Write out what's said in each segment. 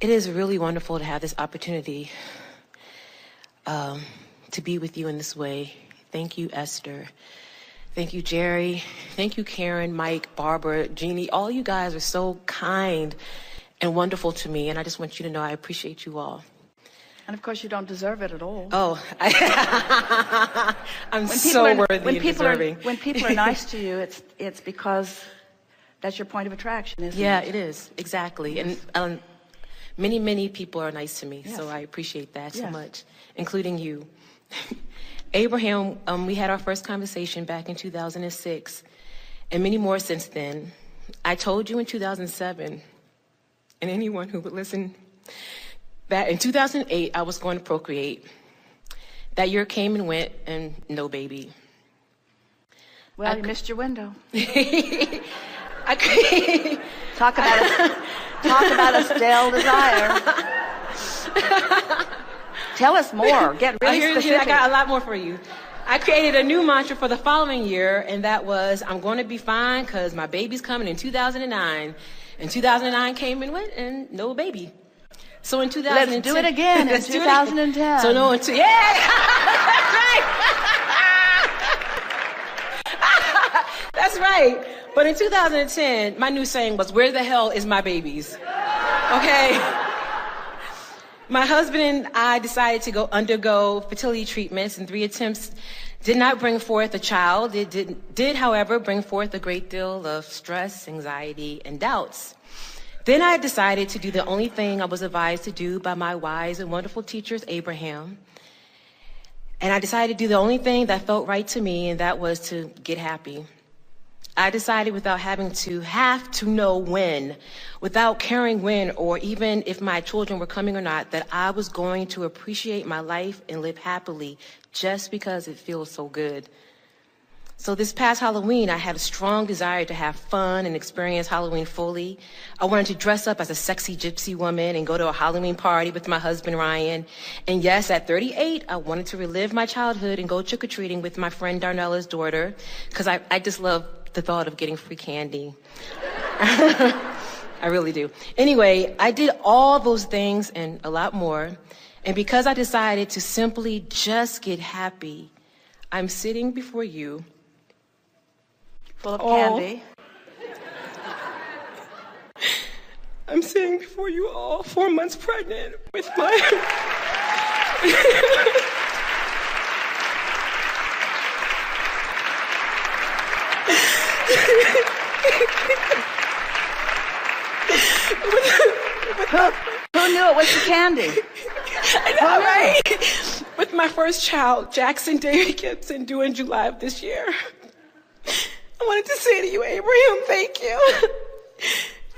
It is really wonderful to have this opportunity to be with you in this way. Thank you, Esther. Thank you, Jerry. Thank you, Karen, Mike, Barbara, Jeannie. All you guys are so kind and wonderful to me, and I just want you to know I appreciate you all. And of course, you don't deserve it at all. Oh, I'm so worthy and deserving. When people are nice to you, it's because that's your point of attraction, isn't it? Yeah, it is, exactly. Yes. And many, many people are nice to me, Yes. so I appreciate that so Yes. much, including you. Abraham, we had our first conversation back in 2006, and many more since then. I told you in 2007, and anyone who would listen, that in 2008, I was going to procreate. That year came and went, and no baby. Well, you missed your window. Talk Talk about a stale desire. Tell us more. Get really specific. I got a lot more for you. I created a new mantra for the following year, and that was, I'm going to be fine because my baby's coming in 2009. And 2009 came and went, and no baby. So in 2010... Let's do it again in 2010. So no, that's right. That's right. But in 2010, my new saying was, where the hell is my babies? Okay? My husband and I decided to undergo fertility treatments, and 3 attempts did not bring forth a child. It did, however, bring forth a great deal of stress, anxiety, and doubts. Then I decided to do the only thing I was advised to do by my wise and wonderful teachers, Abraham. And I decided to do the only thing that felt right to me, and that was to get happy. I decided without having to know when, without caring when or even if my children were coming or not, that I was going to appreciate my life and live happily just because it feels so good. So this past Halloween, I had a strong desire to have fun and experience Halloween fully. I wanted to dress up as a sexy gypsy woman and go to a Halloween party with my husband, Ryan. And yes, at 38, I wanted to relive my childhood and go trick-or-treating with my friend Darnella's daughter, because I just love the thought of getting free candy. I really do. Anyway, I did all those things and a lot more. And because I decided to simply just get happy, I'm sitting before you. Full of candy. I'm sitting before you all 4 months pregnant with my... Who knew it was the candy? I know, right? With my first child, Jackson David Gibson, due in July of this year. I wanted to say to you, Abraham, thank you.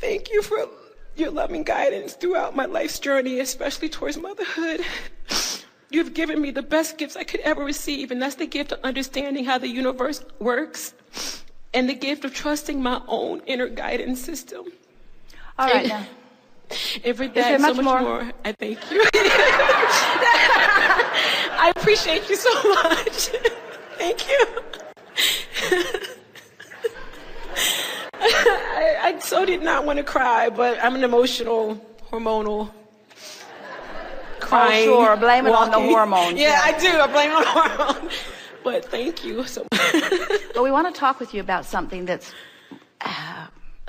Thank you for your loving guidance throughout my life's journey, especially towards motherhood. You've given me the best gifts I could ever receive, and that's the gift of understanding how the universe works and the gift of trusting my own inner guidance system. All right, now. And for that, so much more, I thank you. I appreciate you so much. Thank you. I so did not want to cry, but I'm an emotional, hormonal, crying. Oh, sure. Blame it on the hormones. Yeah, I do. I blame it on the hormones. But thank you so much. Well, we want to talk with you about something that's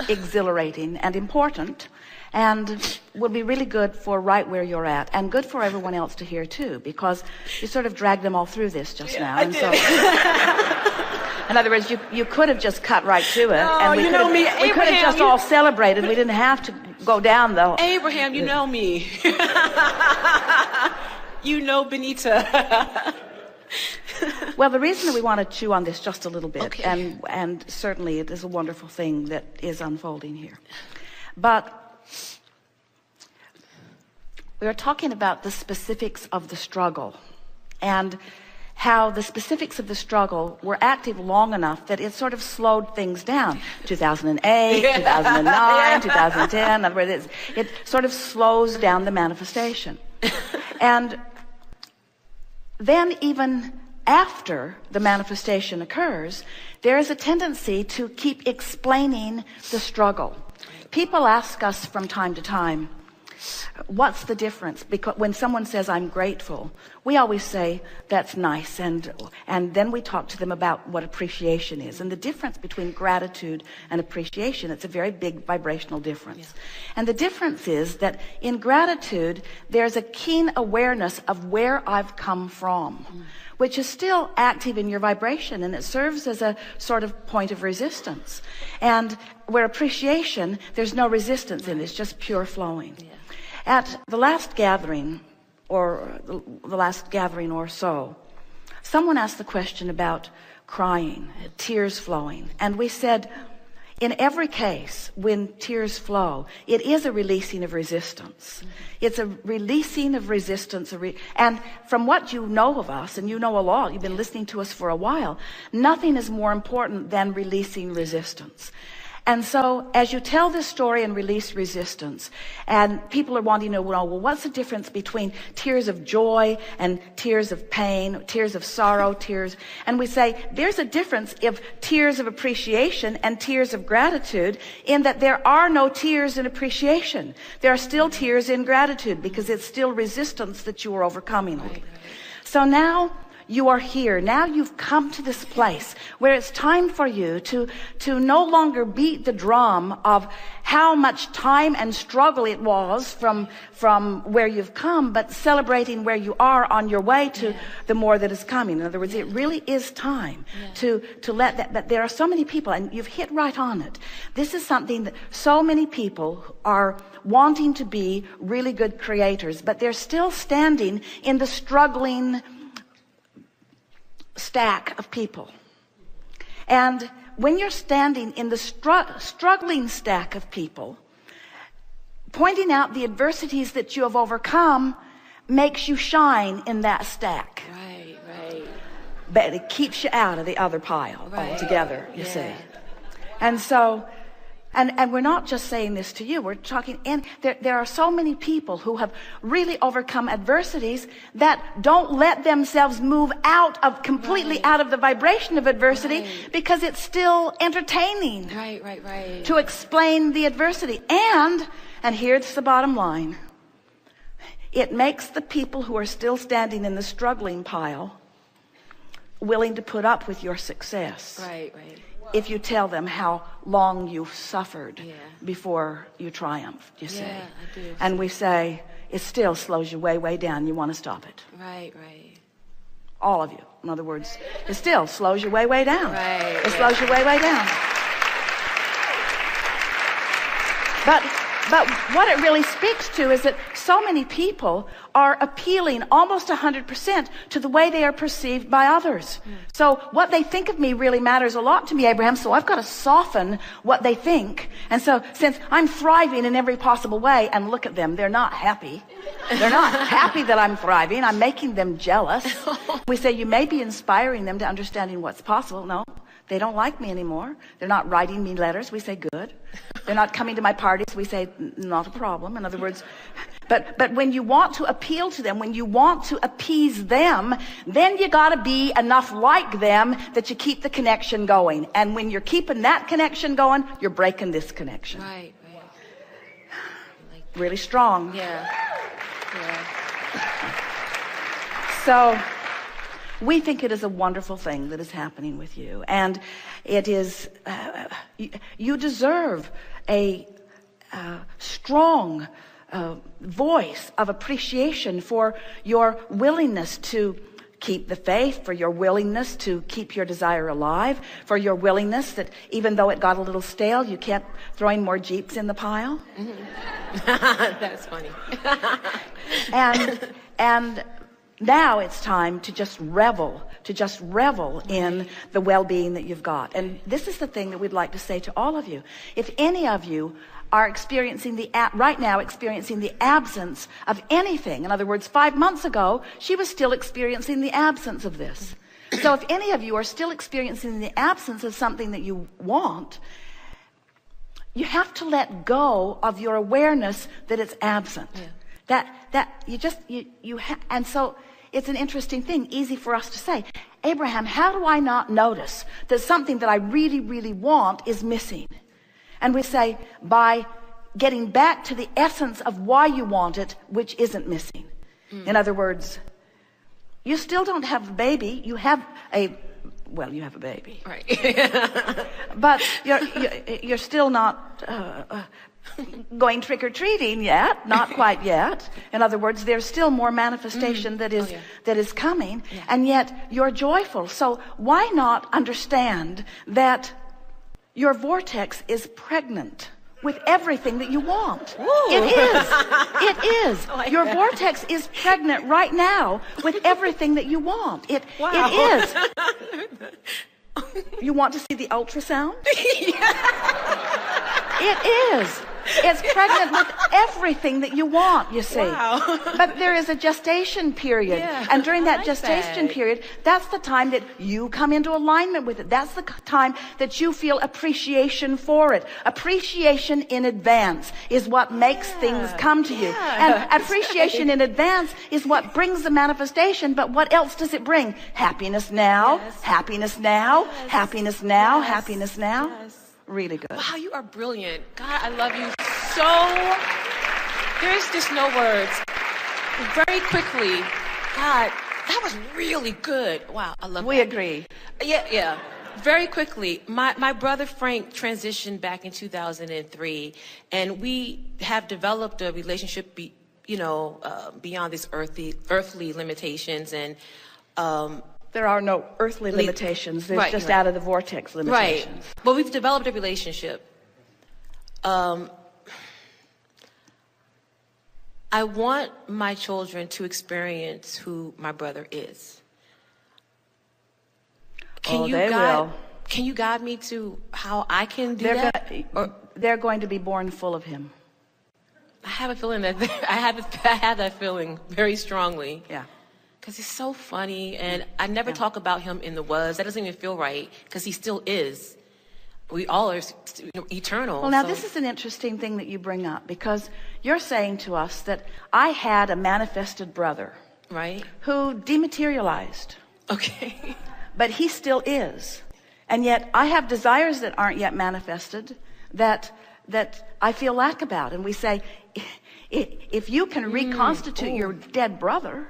exhilarating and important, and will be really good for right where you're at, and good for everyone else to hear too, because you sort of dragged them all through this just now. I did. So, in other words, you could have just cut right to it, and we could have just all celebrated. We didn't have to go down though. Abraham, you know me. You know Benita. Well, the reason that we want to chew on this just a little bit, okay. and certainly it is a wonderful thing that is unfolding here, but we are talking about the specifics of the struggle, and how the specifics of the struggle were active long enough that it sort of slowed things down. 2008, 2009, 2010, in other words, it sort of slows down the manifestation. And then even after the manifestation occurs, there is a tendency to keep explaining the struggle. People ask us from time to time, what's the difference? Because when someone says I'm grateful, we always say that's nice, and then we talk to them about what appreciation is, and the difference between gratitude and appreciation. It's a very big vibrational difference. And the difference is that in gratitude there's a keen awareness of where I've come from, which is still active in your vibration, and it serves as a sort of point of resistance. And where appreciation, there's no resistance in it, it's just pure flowing. At the last gathering, or the last gathering or so, someone asked the question about crying, tears flowing. And we said, in every case, when tears flow, it is a releasing of resistance. It's a releasing of resistance. And from what you know of us, and you know a lot, you've been listening to us for a while, nothing is more important than releasing resistance. And so as you tell this story and release resistance, and people are wanting to know, well, what's the difference between tears of joy and tears of pain, tears of sorrow, tears? And we say, there's a difference of tears of appreciation and tears of gratitude, in that there are no tears in appreciation. There are still tears in gratitude, because it's still resistance that you are overcoming. Right. So now you are here. Now you've come to this place where it's time for you to no longer beat the drum of how much time and struggle it was from where you've come, but celebrating where you are on your way to the more that is coming. In other words, it really is time to let that. But there are so many people, and you've hit right on it. This is something that so many people are wanting to be really good creators, but they're still standing in the struggling stack of people. And when you're standing in the struggling stack of people, pointing out the adversities that you have overcome makes you shine in that stack. Right. But it keeps you out of the other pile altogether, you see. And so, and we're not just saying this to you, we're talking, and there are so many people who have really overcome adversities that don't let themselves move out of, completely out of the vibration of adversity, because it's still entertaining to explain the adversity. And here's the bottom line. It makes the people who are still standing in the struggling pile willing to put up with your success. Right. If you tell them how long you've suffered before you triumphed, you see. I do. And we say, it still slows you way down. You want to stop it. Right. All of you. In other words, it still slows you way down. Right. It slows you way down. But what it really speaks to is that so many people are appealing almost 100% to the way they are perceived by others. So what they think of me really matters a lot to me, Abraham, so I've got to soften what they think. And so since I'm thriving in every possible way, and look at them, they're not happy. They're not happy that I'm thriving. I'm making them jealous. We say, you may be inspiring them to understanding what's possible. No. They don't like me anymore. They're not writing me letters. We say, good. They're not coming to my parties. We say, not a problem. In other words, but when you want to appeal to them, when you want to appease them, then you got to be enough like them that you keep the connection going. And when you're keeping that connection going, you're breaking this connection. Right. Really strong. Yeah. So we think it is a wonderful thing that is happening with you, and it is you deserve a strong voice of appreciation for your willingness to keep the faith, for your willingness to keep your desire alive, for your willingness that even though it got a little stale, you kept throwing more Jeeps in the pile. That's funny. and now it's time to just revel in the well-being that you've got. And this is the thing that we'd like to say to all of you. If any of you are experiencing right now experiencing the absence of anything, in other words, 5 months ago, she was still experiencing the absence of this. So if any of you are still experiencing the absence of something that you want, you have to let go of your awareness that it's absent. And so it's an interesting thing, easy for us to say, Abraham, how do I not notice that something that I really want is missing? And we say, by getting back to the essence of why you want it, which isn't missing. In other words, you still don't have a baby. You have a baby. Right. But you're still not going trick-or-treating yet, not quite yet. In other words, there's still more manifestation that is coming, and yet you're joyful. So why not understand that your vortex is pregnant with everything that you want? Ooh. It is. Like Your that. vortex is pregnant right now with everything that you want. It is. You want to see the ultrasound? It is. It's pregnant with everything that you want, you see. Wow. But there is a gestation period. Yeah, and during I that like gestation that. period, that's the time that you come into alignment with it. That's the time that you feel appreciation for it. Appreciation in advance is what makes things come to you. Yeah, And appreciation in advance is what brings the manifestation. But what else does it bring? Happiness now, Yes. happiness now, Yes. happiness now, Yes. happiness now. Yes. Really good. Wow, you are brilliant. God, I love you so. There's just no words. Very quickly, God, that was really good. Wow, I love We that. agree. Yeah. Very quickly, my brother Frank transitioned back in 2003, and we have developed a relationship, beyond these earthly limitations, and There are no earthly limitations. There's Right, just right. out of the vortex limitations. right. But we've developed a relationship. I want my children to experience who my brother is. Will. Can you guide me to how I can do that? They're going to be born full of him. I have a feeling that I have that feeling very strongly. Yeah. Because he's so funny, and I never talk about him in the was. That doesn't even feel right, because he still is. We all are eternal. Well, now so- this is an interesting thing that you bring up, because you're saying to us that I had a manifested brother Right? who dematerialized, Okay. but he still is. And yet I have desires that aren't yet manifested that I feel lack about. And we say, if you can reconstitute your dead brother,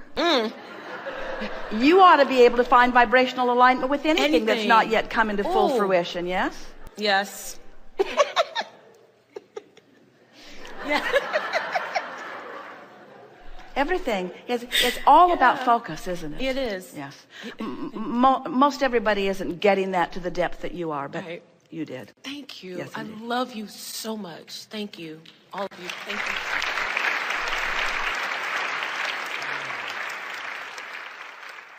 you ought to be able to find vibrational alignment with anything that's not yet come into full Ooh. fruition, yes? Yes. Yeah. Everything is, it's all about focus, isn't it? It is. Yes. Most everybody isn't getting that to the depth that you are, but Right. you did. Thank you. Yes, I indeed. love you so much. Thank you. All of you. Thank you.